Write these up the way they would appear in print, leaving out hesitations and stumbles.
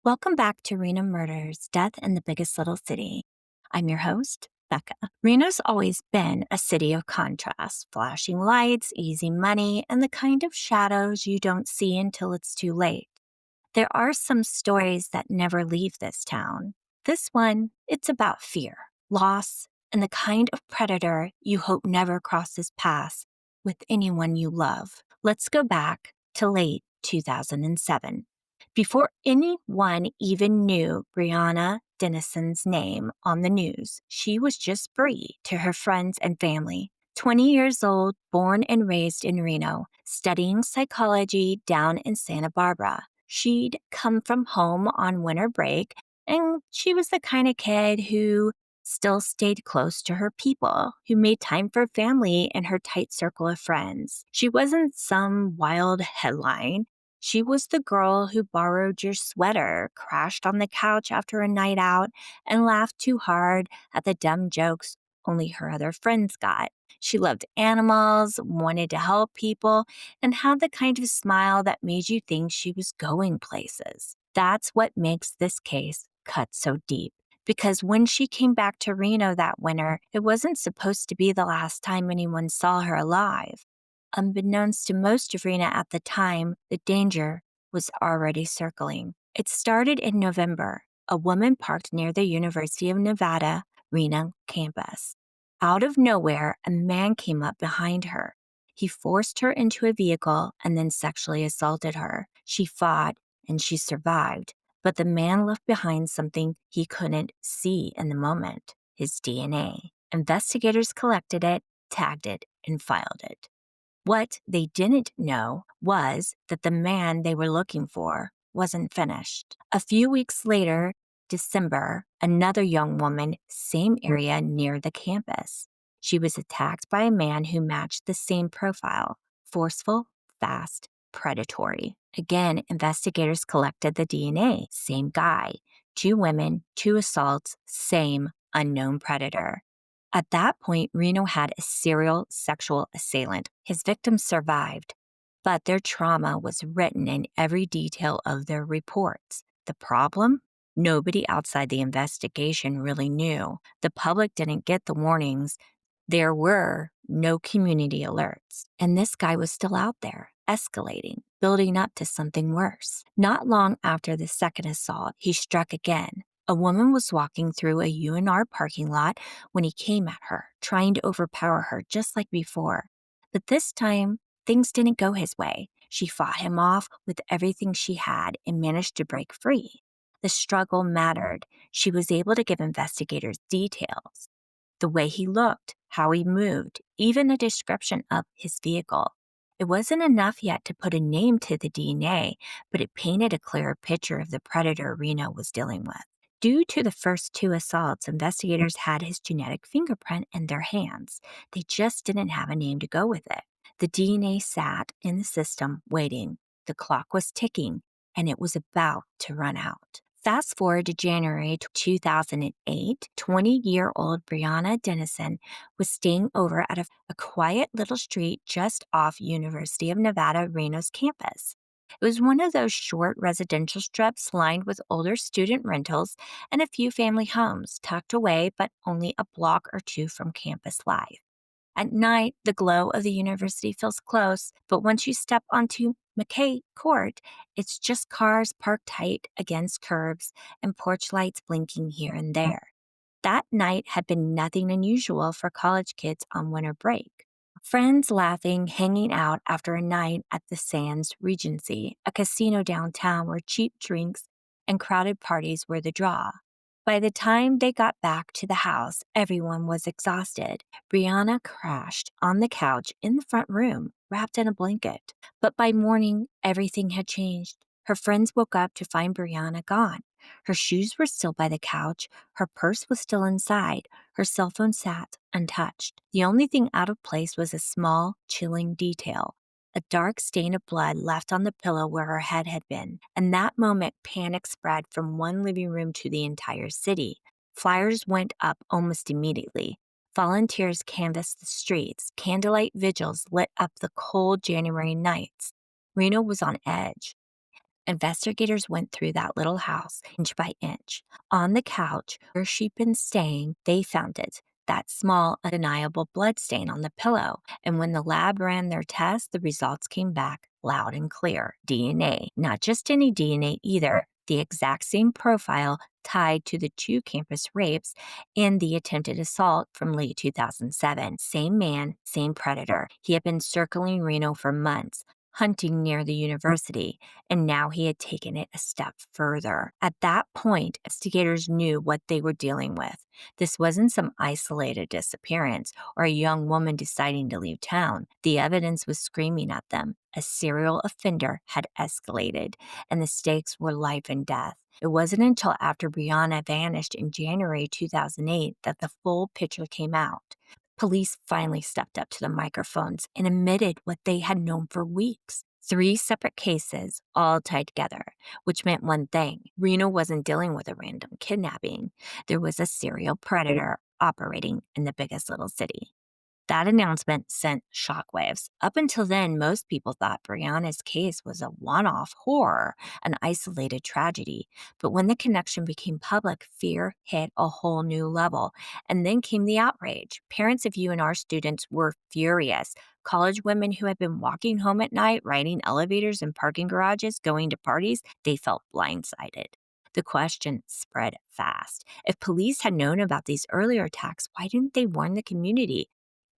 Welcome back to Reno Murders, Death in the Biggest Little City. I'm your host, Becca. Reno's always been a city of contrast, flashing lights, easy money, and the kind of shadows you don't see until it's too late. There are some stories that never leave this town. This one, it's about fear, loss, and the kind of predator you hope never crosses paths with anyone you love. Let's go back to late 2007. Before anyone even knew Brianna Denison's name on the news, she was just Bree to her friends and family. 20 years old, born and raised in Reno, studying psychology down in Santa Barbara. She'd come from home on winter break, and she was the kind of kid who still stayed close to her people, who made time for family and her tight circle of friends. She wasn't some wild headline. She was the girl who borrowed your sweater, crashed on the couch after a night out, and laughed too hard at the dumb jokes only her other friends got. She loved animals, wanted to help people, and had the kind of smile that made you think she was going places. That's what makes this case cut so deep. Because when she came back to Reno that winter, it wasn't supposed to be the last time anyone saw her alive. Unbeknownst to most of Reno at the time, the danger was already circling. It started in November. A woman parked near the University of Nevada, Reno campus. Out of nowhere, a man came up behind her. He forced her into a vehicle and then sexually assaulted her. She fought and she survived, but the man left behind something he couldn't see in the moment: his DNA. Investigators collected it, tagged it, and filed it. What they didn't know was that the man they were looking for wasn't finished. A few weeks later, December, another young woman, same area near the campus. She was attacked by a man who matched the same profile: forceful, fast, predatory. Again, investigators collected the DNA. Same guy. 2 women, 2 assaults, same unknown predator. At that point, Reno had a serial sexual assailant. His victims survived, but their trauma was written in every detail of their reports. The problem? Nobody outside the investigation really knew. The public didn't get the warnings. There were no community alerts. And this guy was still out there, escalating, building up to something worse. Not long after the second assault, he struck again. A woman was walking through a UNR parking lot when he came at her, trying to overpower her just like before. But this time, things didn't go his way. She fought him off with everything she had and managed to break free. The struggle mattered. She was able to give investigators details: the way he looked, how he moved, even a description of his vehicle. It wasn't enough yet to put a name to the DNA, but it painted a clearer picture of the predator Reno was dealing with. Due to the first 2 assaults, investigators had his genetic fingerprint in their hands. They just didn't have a name to go with it. The DNA sat in the system waiting. The clock was ticking, and it was about to run out. Fast forward to January 2008, 20-year-old Brianna Denison was staying over at a quiet little street just off University of Nevada, Reno's campus. It was one of those short residential strips lined with older student rentals and a few family homes tucked away, but only a block or 2 from campus life. At night, the glow of the university feels close, but once you step onto McKay Court, it's just cars parked tight against curbs and porch lights blinking here and there. That night had been nothing unusual for college kids on winter break. Friends laughing, hanging out after a night at the Sands Regency, a casino downtown where cheap drinks and crowded parties were the draw. By the time they got back to the house, everyone was exhausted. Brianna crashed on the couch in the front room, wrapped in a blanket. But by morning, everything had changed. Her friends woke up to find Brianna gone. Her shoes were still by the couch. Her purse was still inside. Her cell phone sat untouched. The only thing out of place was a small, chilling detail: a dark stain of blood left on the pillow where her head had been. And that moment, panic spread from one living room to the entire city. Flyers went up almost immediately. Volunteers canvassed the streets. Candlelight vigils lit up the cold January nights. Reno was on edge. Investigators went through that little house inch by inch. On the couch where she'd been staying, they found it. That small, undeniable blood stain on the pillow. And when the lab ran their tests, the results came back loud and clear. DNA. Not just any DNA either. The exact same profile tied to the two campus rapes and the attempted assault from late 2007. Same man, same predator. He had been circling Reno for months, hunting near the university, and now he had taken it a step further. At that point, investigators knew what they were dealing with. This wasn't some isolated disappearance or a young woman deciding to leave town. The evidence was screaming at them. A serial offender had escalated, and the stakes were life and death. It wasn't until after Brianna vanished in January 2008 that the full picture came out. Police finally stepped up to the microphones and admitted what they had known for weeks. 3 separate cases, all tied together, which meant one thing. Reno wasn't dealing with a random kidnapping. There was a serial predator operating in the biggest little city. That announcement sent shockwaves. Up until then, most people thought Brianna's case was a one-off horror, an isolated tragedy. But when the connection became public, fear hit a whole new level. And then came the outrage. Parents of UNR students were furious. College women who had been walking home at night, riding elevators and parking garages, going to parties, they felt blindsided. The question spread fast. If police had known about these earlier attacks, why didn't they warn the community?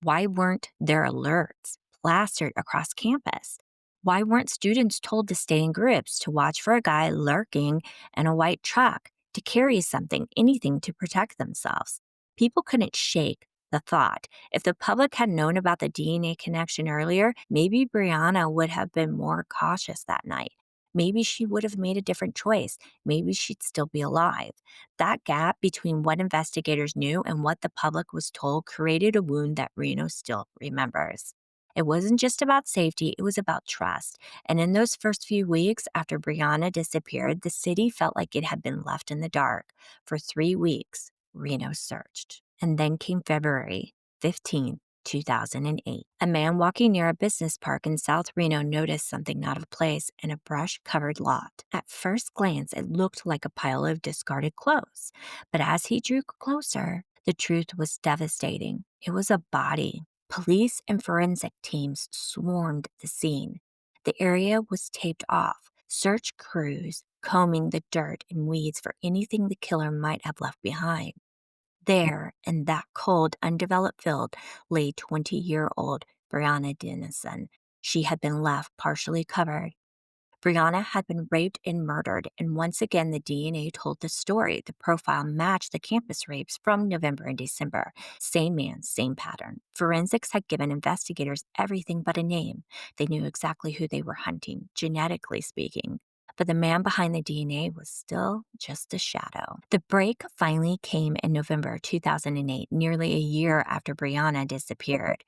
Why weren't there alerts plastered across campus? Why weren't students told to stay in groups, to watch for a guy lurking in a white truck, to carry something, anything to protect themselves? People couldn't shake the thought. If the public had known about the DNA connection earlier, maybe Brianna would have been more cautious that night. Maybe she would have made a different choice. Maybe she'd still be alive. That gap between what investigators knew and what the public was told created a wound that Reno still remembers. It wasn't just about safety, it was about trust. And in those first few weeks after Brianna disappeared, the city felt like it had been left in the dark. For 3 weeks, Reno searched. And then came February 15, 2008. A man walking near a business park in South Reno noticed something out of place in a brush-covered lot. At first glance, it looked like a pile of discarded clothes. But as he drew closer, the truth was devastating. It was a body. Police and forensic teams swarmed the scene. The area was taped off, search crews combing the dirt and weeds for anything the killer might have left behind. There, in that cold, undeveloped field, lay 20-year-old Brianna Denison. She had been left partially covered. Brianna had been raped and murdered, and once again the DNA told the story. The profile matched the campus rapes from November and December. Same man, same pattern. Forensics had given investigators everything but a name. They knew exactly who they were hunting, genetically speaking. But the man behind the DNA was still just a shadow. The break finally came in November 2008, nearly a year after Brianna disappeared.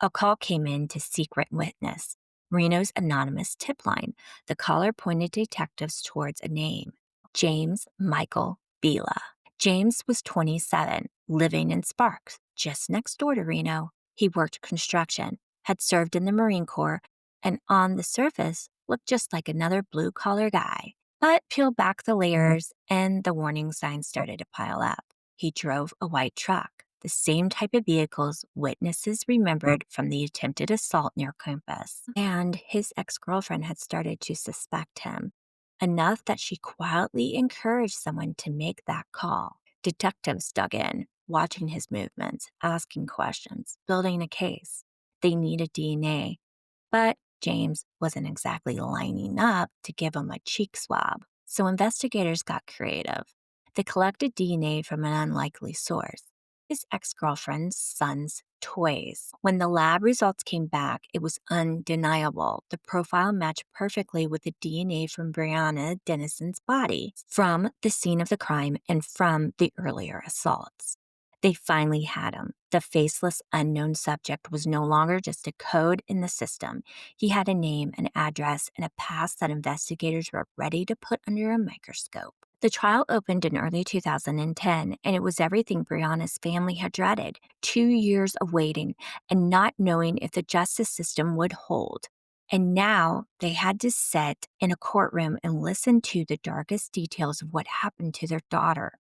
A call came in to secret witness, Reno's anonymous tip line. The caller pointed detectives towards a name, James Michael Biela. James was 27, living in Sparks, just next door to Reno. He worked construction, had served in the Marine Corps, and on the surface looked just like another blue-collar guy. But peel back the layers, and the warning signs started to pile up. He drove a white truck, the same type of vehicles witnesses remembered from the attempted assault near campus. And his ex-girlfriend had started to suspect him, enough that she quietly encouraged someone to make that call. Detectives dug in, watching his movements, asking questions, building a case. They needed DNA, but James wasn't exactly lining up to give him a cheek swab. So investigators got creative. They collected DNA from an unlikely source, his ex-girlfriend's son's toys. When the lab results came back, it was undeniable. The profile matched perfectly with the DNA from Brianna Denison's body, from the scene of the crime and from the earlier assaults. They finally had him. The faceless, unknown subject was no longer just a code in the system. He had a name, an address, and a past that investigators were ready to put under a microscope. The trial opened in early 2010, and it was everything Brianna's family had dreaded. 2 years of waiting and not knowing if the justice system would hold. And now they had to sit in a courtroom and listen to the darkest details of what happened to their daughter.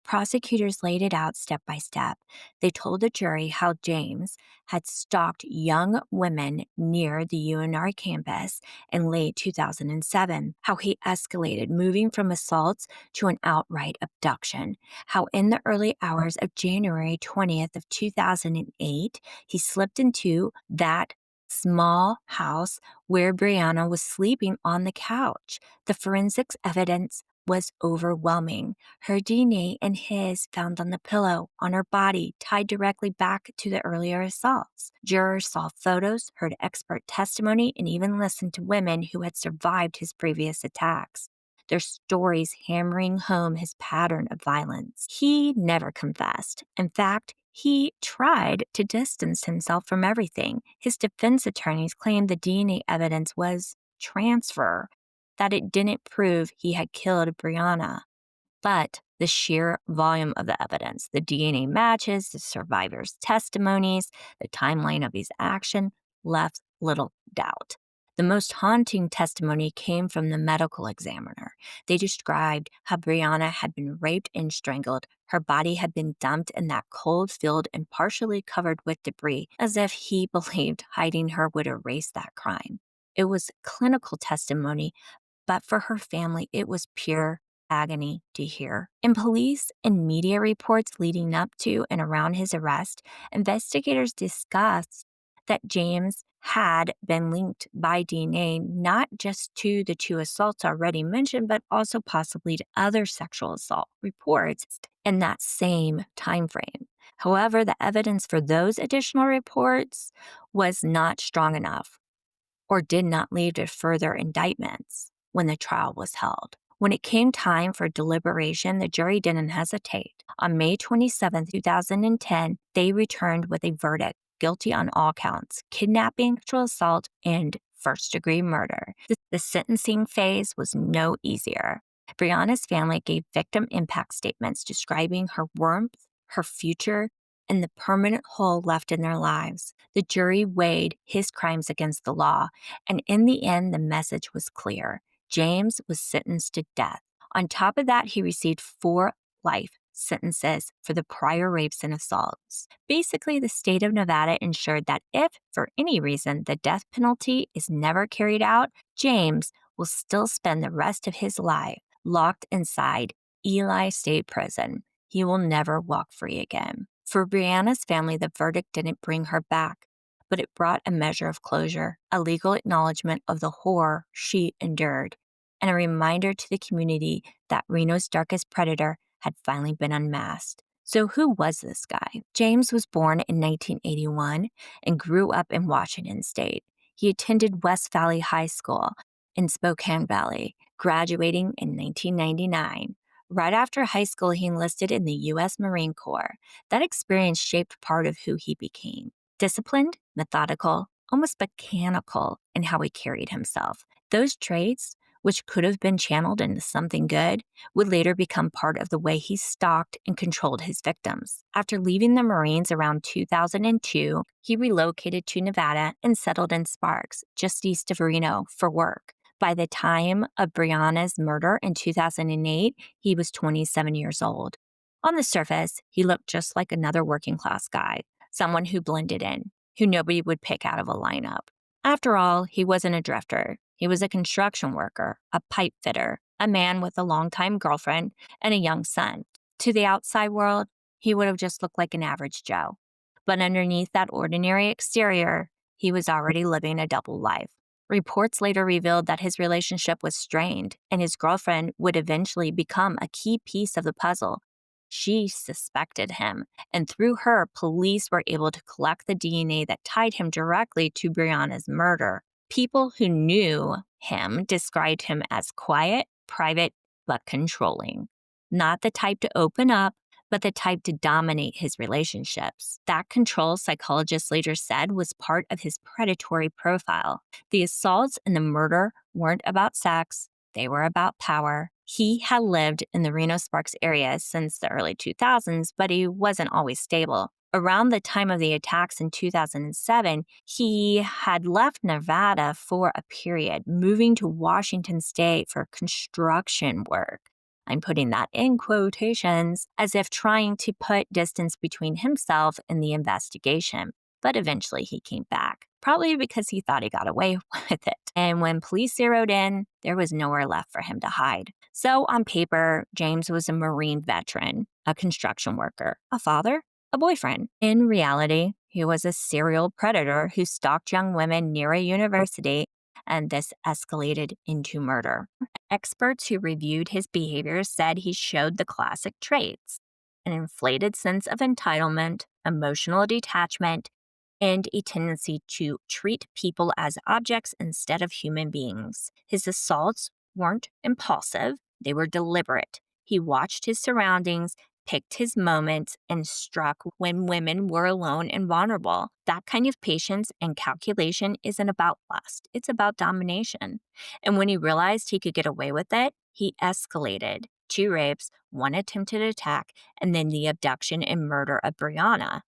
Prosecutors laid it out step by step. They told the jury how James had stalked young women near the UNR campus in late 2007, how he escalated, moving from assaults to an outright abduction, how in the early hours of January 20th of 2008, he slipped into that small house where Brianna was sleeping on the couch. The forensics evidence was overwhelming. Her DNA and his found on the pillow on her body, tied directly back to the earlier assaults. Jurors saw photos, heard expert testimony, and even listened to women who had survived his previous attacks, their stories hammering home his pattern of violence. He never confessed. In fact, he tried to distance himself from everything. His defense attorneys claimed the DNA evidence was transfer, that it didn't prove he had killed Brianna. But the sheer volume of the evidence, the DNA matches, the survivors' testimonies, the timeline of his action, left little doubt. The most haunting testimony came from the medical examiner. They described how Brianna had been raped and strangled. Her body had been dumped in that cold field and partially covered with debris, as if he believed hiding her would erase that crime. It was clinical testimony, but for her family, it was pure agony to hear. In police and media reports leading up to and around his arrest, investigators discussed that James had been linked by DNA not just to the two assaults already mentioned, but also possibly to other sexual assault reports in that same time frame. However, the evidence for those additional reports was not strong enough or did not lead to further indictments when the trial was held. When it came time for deliberation, the jury didn't hesitate. On May 27, 2010, they returned with a verdict, guilty on all counts, kidnapping, sexual assault, and first-degree murder. The sentencing phase was no easier. Brianna's family gave victim impact statements describing her warmth, her future, and the permanent hole left in their lives. The jury weighed his crimes against the law, and in the end, the message was clear. James was sentenced to death. On top of that, he received 4 life sentences for the prior rapes and assaults. Basically, the state of Nevada ensured that if, for any reason, the death penalty is never carried out, James will still spend the rest of his life locked inside Ely State Prison. He will never walk free again. For Brianna's family, the verdict didn't bring her back, but it brought a measure of closure, a legal acknowledgement of the horror she endured, and a reminder to the community that Reno's darkest predator had finally been unmasked. So who was this guy? James was born in 1981 and grew up in Washington State. He attended West Valley High School in Spokane Valley, graduating in 1999. Right after high school, he enlisted in the U.S. Marine Corps. That experience shaped part of who he became. Disciplined, methodical, almost mechanical in how he carried himself. Those traits, which could have been channeled into something good, would later become part of the way he stalked and controlled his victims. After leaving the Marines around 2002, he relocated to Nevada and settled in Sparks, just east of Reno, for work. By the time of Brianna's murder in 2008, he was 27 years old. On the surface, he looked just like another working-class guy, someone who blended in, who nobody would pick out of a lineup. After all, he wasn't a drifter. He was a construction worker, a pipe fitter, a man with a longtime girlfriend, and a young son. To the outside world, he would have just looked like an average Joe. But underneath that ordinary exterior, he was already living a double life. Reports later revealed that his relationship was strained, and his girlfriend would eventually become a key piece of the puzzle. She suspected him, and through her, police were able to collect the DNA that tied him directly to Brianna's murder. People who knew him described him as quiet, private, but controlling. Not the type to open up, but the type to dominate his relationships. That control, psychologists later said, was part of his predatory profile. The assaults and the murder weren't about sex, they were about power. He had lived in the Reno Sparks area since the early 2000s, but he wasn't always stable. Around the time of the attacks in 2007, he had left Nevada for a period, moving to Washington State for construction work. I'm putting that in quotations as if trying to put distance between himself and the investigation. But eventually he came back, probably because he thought he got away with it. And when police zeroed in, there was nowhere left for him to hide. So on paper, James was a Marine veteran, a construction worker, a father, a boyfriend. In reality, he was a serial predator who stalked young women near a university, and this escalated into murder. Experts who reviewed his behavior said he showed the classic traits: an inflated sense of entitlement, emotional detachment, and a tendency to treat people as objects instead of human beings. His assaults weren't impulsive, they were deliberate. He watched his surroundings, picked his moments, and struck when women were alone and vulnerable. That kind of patience and calculation isn't about lust, it's about domination. And when he realized he could get away with it, he escalated. 2 rapes, 1 attempted attack, and then the abduction and murder of Brianna.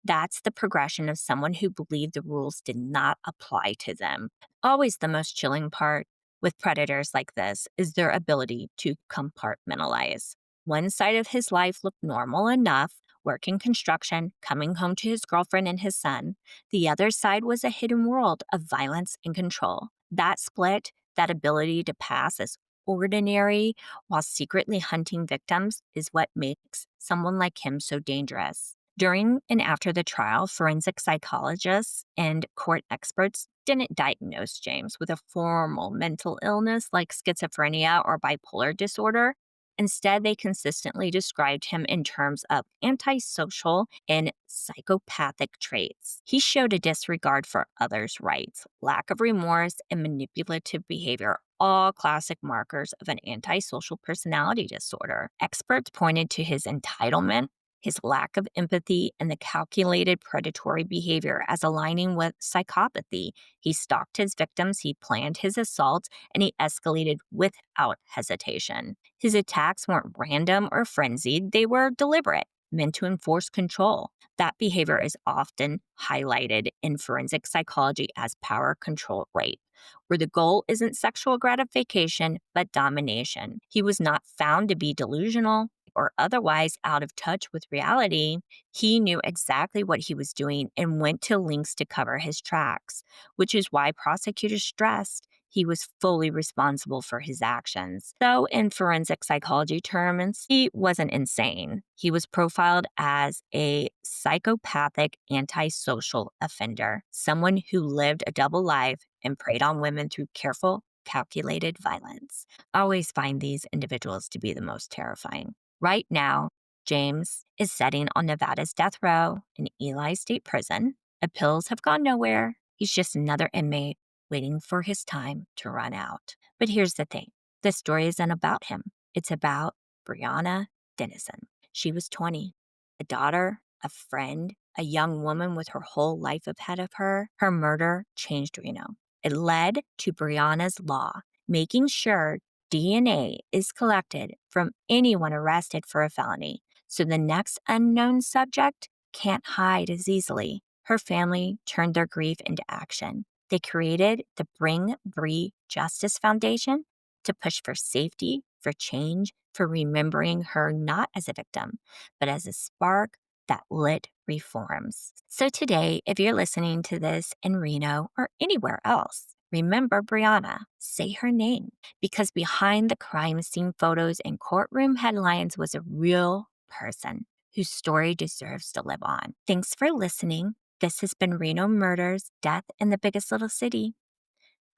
That's the progression of someone who believed the rules did not apply to them. Always the most chilling part with predators like this is their ability to compartmentalize. One side of his life looked normal enough, working construction, coming home to his girlfriend and his son. The other side was a hidden world of violence and control. That split, that ability to pass as ordinary while secretly hunting victims, is what makes someone like him so dangerous. During and after the trial, forensic psychologists and court experts didn't diagnose James with a formal mental illness like schizophrenia or bipolar disorder. Instead, they consistently described him in terms of antisocial and psychopathic traits. He showed a disregard for others' rights, lack of remorse, and manipulative behavior, all classic markers of an antisocial personality disorder. Experts pointed to his entitlement, his lack of empathy, and the calculated predatory behavior as aligning with psychopathy. He stalked his victims, he planned his assaults, and he escalated without hesitation. His attacks weren't random or frenzied, they were deliberate, meant to enforce control. That behavior is often highlighted in forensic psychology as power control rape, where the goal isn't sexual gratification, but domination. He was not found to be delusional or otherwise out of touch with reality. He knew exactly what he was doing and went to lengths to cover his tracks, which is why prosecutors stressed he was fully responsible for his actions. Though in forensic psychology terms, he wasn't insane. He was profiled as a psychopathic antisocial offender, someone who lived a double life and preyed on women through careful, calculated violence. I always find these individuals to be the most terrifying. Right now, James is sitting on Nevada's death row in Ely State Prison. Appeals have gone nowhere. He's just another inmate waiting for his time to run out. But here's the thing. This story isn't about him. It's about Brianna Denison. She was 20, a daughter, a friend, a young woman with her whole life ahead of her. Her murder changed Reno. It led to Brianna's law, making sure DNA is collected from anyone arrested for a felony, so the next unknown subject can't hide as easily. Her family turned their grief into action. They created the Bring Bree Justice Foundation to push for safety, for change, for remembering her not as a victim, but as a spark that lit reforms. So today, if you're listening to this in Reno or anywhere else, remember Brianna, say her name, because behind the crime scene photos and courtroom headlines was a real person whose story deserves to live on. Thanks for listening. This has been Reno Murders, Death in the Biggest Little City.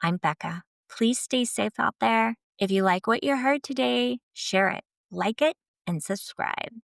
I'm Becca. Please stay safe out there. If you like what you heard today, share it, like it, and subscribe.